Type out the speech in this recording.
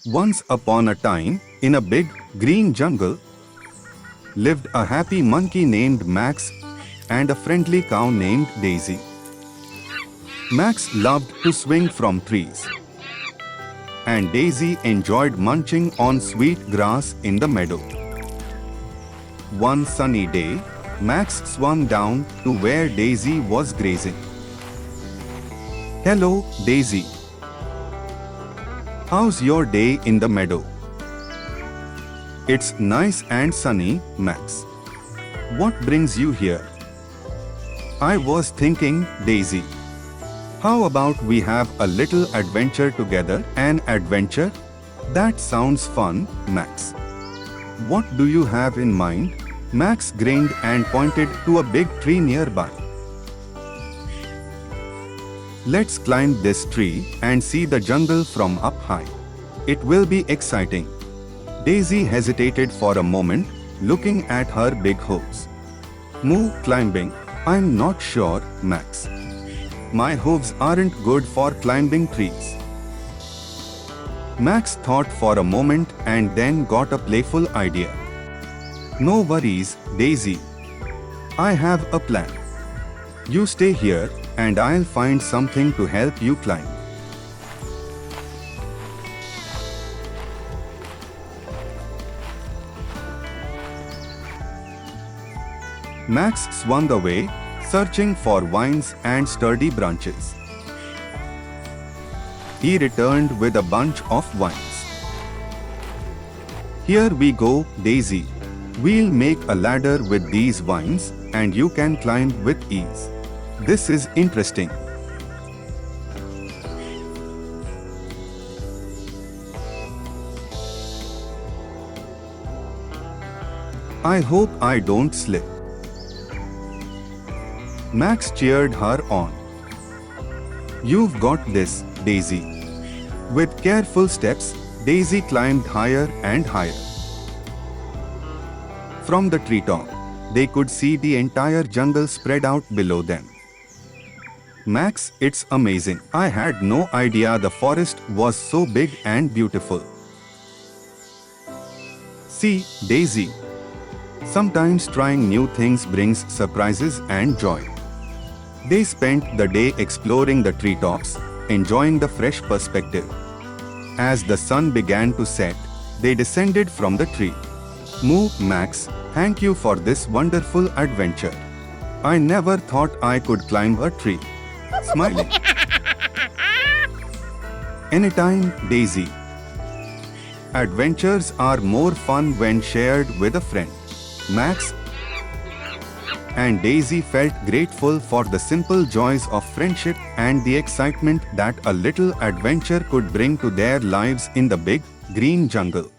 Once upon a time, in a big, green jungle, lived a happy monkey named Max and a friendly cow named Daisy. Max loved to swing from trees, and Daisy enjoyed munching on sweet grass in the meadow. One sunny day, Max swung down to where Daisy was grazing. "Hello, Daisy. How's your day in the meadow?" "It's nice and sunny, Max. What brings you here?" "I was thinking, Daisy. How about we have a little adventure together?" "An adventure? That sounds fun, Max. What do you have in mind?" Max grinned and pointed to a big tree nearby. "Let's climb this tree and see the jungle from up high. It will be exciting." Daisy hesitated for a moment, looking at her big hooves. "Move climbing? I'm not sure, Max. My hooves aren't good for climbing trees." Max thought for a moment and then got a playful idea. "No worries, Daisy. I have a plan. You stay here and I'll find something to help you climb." Max swung away, searching for vines and sturdy branches. He returned with a bunch of vines. "Here we go, Daisy. We'll make a ladder with these vines and you can climb with ease. This is interesting." "I hope I don't slip." Max cheered her on. "You've got this, Daisy." With careful steps, Daisy climbed higher and higher. From the treetop, they could see the entire jungle spread out below them. "Max, it's amazing. I had no idea the forest was so big and beautiful." "See, Daisy. Sometimes trying new things brings surprises and joy." They spent the day exploring the treetops, enjoying the fresh perspective. As the sun began to set, they descended from the tree. "Moo, Max, thank you for this wonderful adventure. I never thought I could climb a tree." Smiling. "Anytime, Daisy. Adventures are more fun when shared with a friend." Max and Daisy felt grateful for the simple joys of friendship and the excitement that a little adventure could bring to their lives in the big, green jungle.